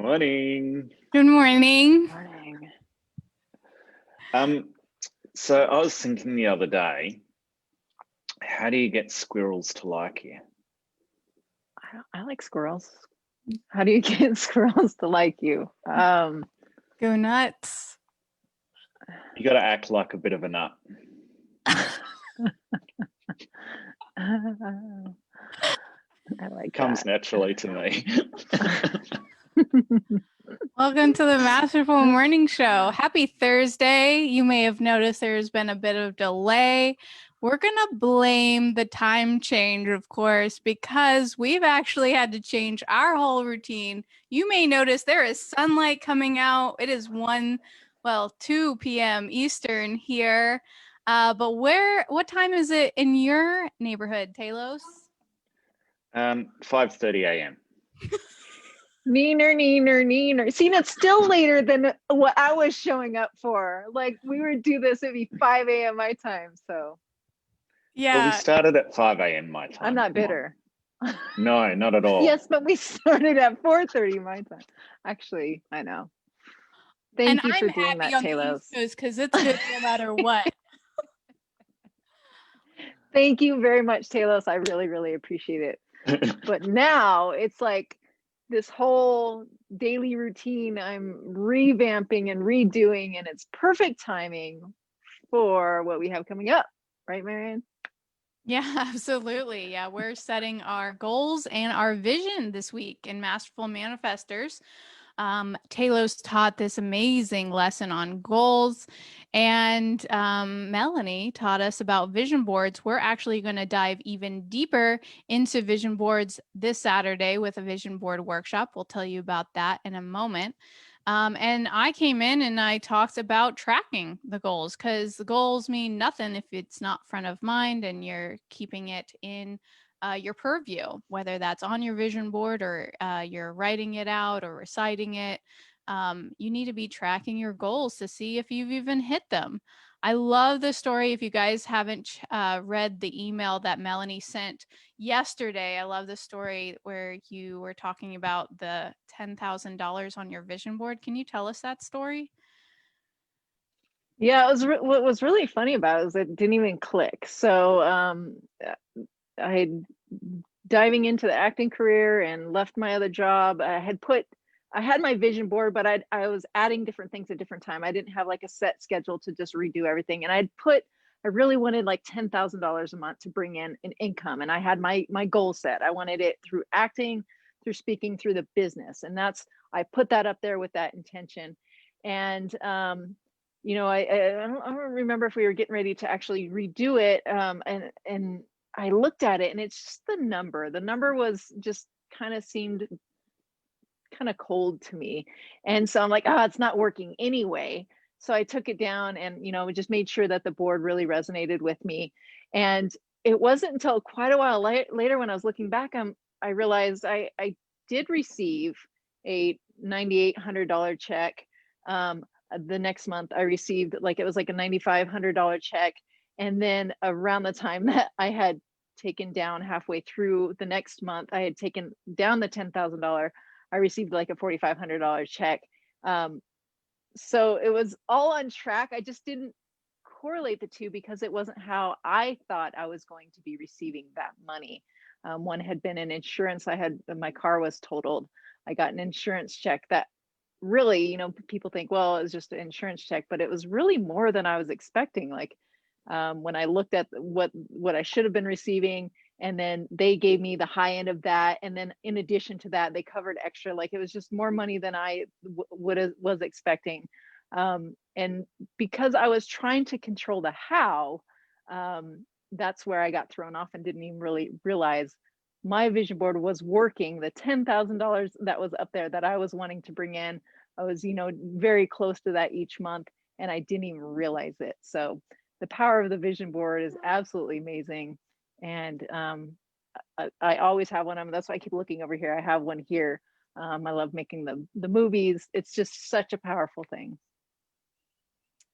Morning. Good morning. Morning. So I was thinking the other day, how do you get squirrels to like you? I like squirrels. How do you get squirrels to like you? Go nuts. You got to act like a bit of a nut. I like Comes that. naturally to me. Welcome to the Masterful Morning Show. Happy Thursday. You may have noticed there's been a bit of delay. We're going to blame the time change, of course, because we've actually had to change our whole routine. You may notice there is sunlight coming out. It is 2 p.m. Eastern here. But what time is it in your neighborhood, Talos? 5:30 a.m. Neener. See, that's still later than what I was showing up for. Like, we would do this, it'd be 5 a.m. my time. So, Yeah. Well, we started at 5 a.m. my time. I'm not bitter. No, not at all. Yes, but we started at 4:30 my time. Actually, I know. Thank you for doing that, Talos. Because it's good no matter what. Thank you very much, Talos. I really, really appreciate it. But now it's like this whole daily routine I'm revamping and redoing, and it's perfect timing for what we have coming up. Right, Marianne? Yeah, absolutely. Yeah, we're setting our goals and our vision this week in Masterful Manifestors. Talos taught this amazing lesson on goals, and Melanie taught us about vision boards. We're actually going to dive even deeper into vision boards this Saturday with a vision board workshop. We'll tell you about that in a moment. And I came in and I talked about tracking the goals, because the goals mean nothing if it's not front of mind and you're keeping it in your purview, whether that's on your vision board or you're writing it out or reciting it. You need to be tracking your goals to see if you've even hit them. I love the story. If you guys haven't read the email that Melanie sent yesterday, I love the story where you were talking about the $10,000 on your vision board. Can you tell us that story? Yeah, what was really funny about it is it didn't even click. So I diving into the acting career and left my other job. I had my vision board, but I was adding different things at different time. I didn't have like a set schedule to just redo everything. And I really wanted like $10,000 a month to bring in an income. And I had my goal set. I wanted it through acting, through speaking, through the business. And I put that up there with that intention. And I don't remember if we were getting ready to actually redo it. And I looked at it, and it's just the number. The number was just seemed kind of cold to me. And so I'm like, it's not working anyway. So I took it down and, just made sure that the board really resonated with me. And it wasn't until quite a while later when I was looking back, I realized I did receive a $9,800 check. The next month I received it was like a $9,500 check. And then around the time that I had taken down halfway through the next month, I had taken down the $10,000. I received like a $4,500 check. So it was all on track. I just didn't correlate the two because it wasn't how I thought I was going to be receiving that money. One had been an insurance. My car was totaled. I got an insurance check that really, people think, well, it was just an insurance check, but it was really more than I was expecting. Like when I looked at what I should have been receiving, and then they gave me the high end of that, and then in addition to that, they covered extra. Like it was just more money than I was expecting. And because I was trying to control the how, that's where I got thrown off and didn't even really realize my vision board was working. The $10,000 that was up there that I was wanting to bring in, I was, very close to that each month, and I didn't even realize it. So the power of the vision board is absolutely amazing. And I always have one. That's why I keep looking over here. I have one here. I love making the movies. It's just such a powerful thing.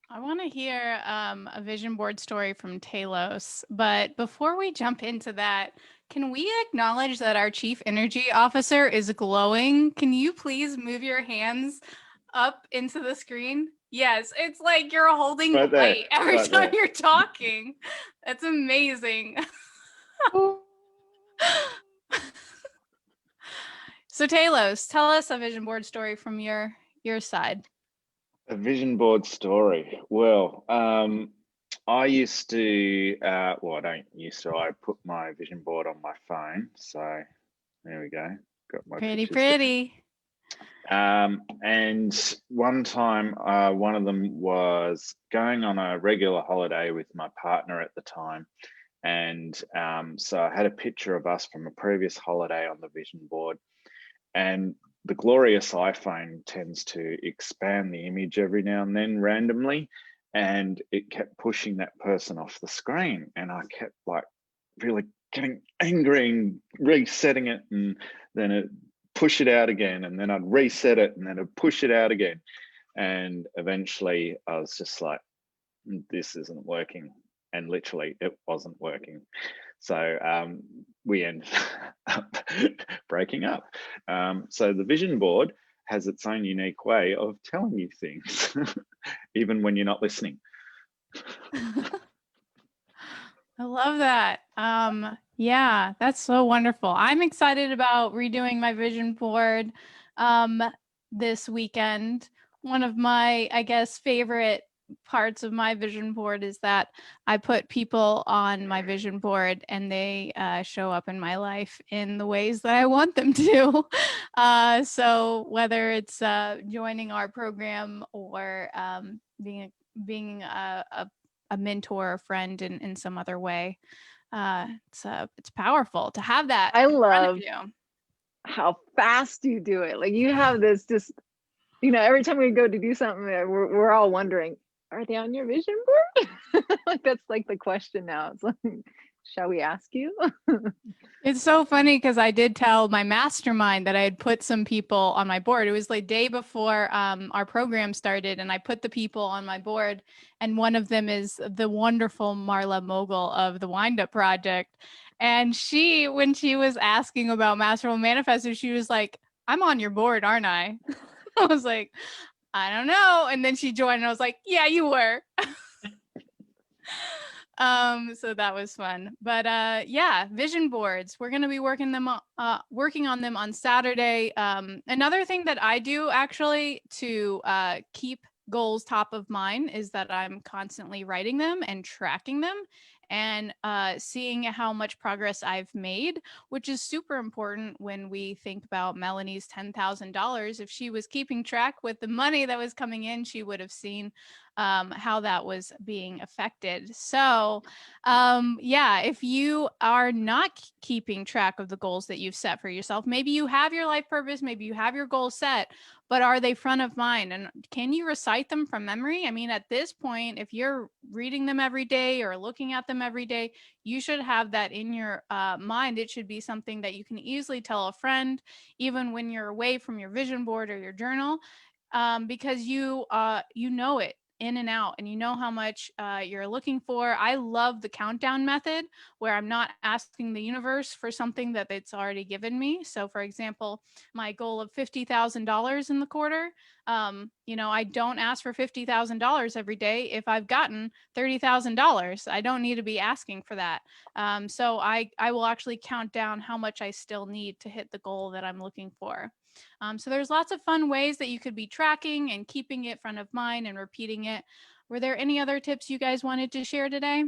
I want to hear a vision board story from Talos, but before we jump into that, can we acknowledge that our Chief Energy Officer is glowing? Can you please move your hands up into the screen? Yes, it's like you're holding Right there, light every right time there. you're talking. That's amazing. So Talos, tell us a vision board story from your side. A vision board story. Well, I used to, well, I don't used to, I put my vision board on my phone. So there we go. Got my Pretty, pictures there. pretty. And one time, one of them was going on a regular holiday with my partner at the time. And so I had a picture of us from a previous holiday on the vision board. And the glorious iPhone tends to expand the image every now and then randomly. And it kept pushing that person off the screen. And I kept like really getting angry and resetting it. And then it push it out again. And then I'd reset it and then I'd push it out again. And eventually I was just like, this isn't working. And literally it wasn't working. So we ended up breaking up. So the vision board has its own unique way of telling you things, even when you're not listening. I love that. Yeah, that's so wonderful. I'm excited about redoing my vision board this weekend. One of my, I guess, favorite parts of my vision board is that I put people on my vision board and they show up in my life in the ways that I want them to. So whether it's joining our program or being a mentor or friend in some other way. It's powerful to have that I in front of love you. how fast you do it. Like you have this just, every time we go to do something, we're all wondering, are they on your vision board? Like that's like the question now. It's like, shall we ask you? It's so funny because I did tell my mastermind that I had put some people on my board. It was like day before our program started, and I put the people on my board. And one of them is the wonderful Marla Mogul of the Wind Up Project. And she, when she was asking about Masterful Manifestors, she was like, "I'm on your board, aren't I?" I was like, "I don't know." And then she joined, and I was like, "Yeah, you were." So that was fun. But yeah, vision boards. We're gonna be working on them on Saturday. Another thing that I do actually to keep goals top of mind is that I'm constantly writing them and tracking them and seeing how much progress I've made, which is super important when we think about Melanie's $10,000. If she was keeping track with the money that was coming in, she would have seen how that was being affected. So, yeah, if you are not keeping track of the goals that you've set for yourself, maybe you have your life purpose, maybe you have your goals set, but are they front of mind? And can you recite them from memory? I mean, at this point, if you're reading them every day or looking at them every day, you should have that in your mind. It should be something that you can easily tell a friend, even when you're away from your vision board or your journal, because you know it in and out and you know how much you're looking for. I love the countdown method where I'm not asking the universe for something that it's already given me. So for example, my goal of $50,000 in the quarter, I don't ask for $50,000 every day. If I've gotten $30,000, I don't need to be asking for that. So I will actually count down how much I still need to hit the goal that I'm looking for. So there's lots of fun ways that you could be tracking and keeping it front of mind and repeating it. Were there any other tips you guys wanted to share today?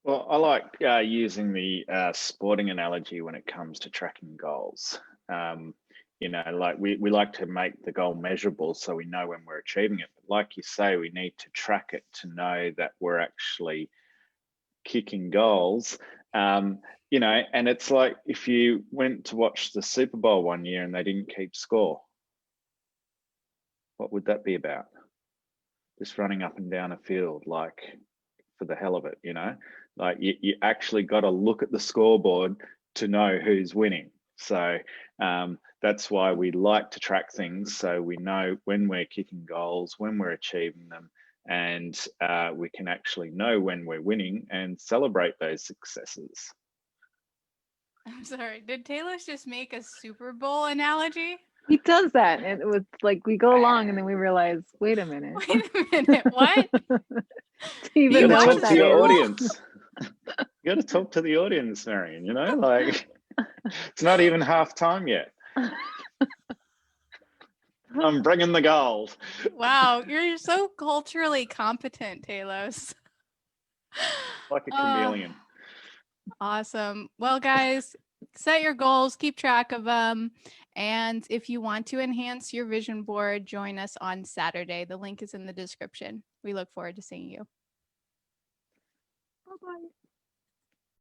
Well, I like using the sporting analogy when it comes to tracking goals. Like we like to make the goal measurable so we know when we're achieving it. But like you say, we need to track it to know that we're actually kicking goals. And it's like if you went to watch the Super Bowl one year and they didn't keep score, what would that be about? Just running up and down a field like for the hell of it, like you actually got to look at the scoreboard to know who's winning. So that's why we like to track things so we know when we're kicking goals, when we're achieving them, and we can actually know when we're winning and celebrate those successes. I'm sorry. Did Taylor just make a Super Bowl analogy? He does that, and it was like we go along, and then we realize, wait a minute. Wait a minute. What? Do you even You know got what to talk that to your is? audience. You got to talk to the audience, Marion. You know, like it's not even half time yet. I'm bringing the gold. Wow, you're so culturally competent, Talos. Like a chameleon. Awesome. Well, guys, set your goals, keep track of them. And if you want to enhance your vision board, join us on Saturday. The link is in the description. We look forward to seeing you. Bye-bye.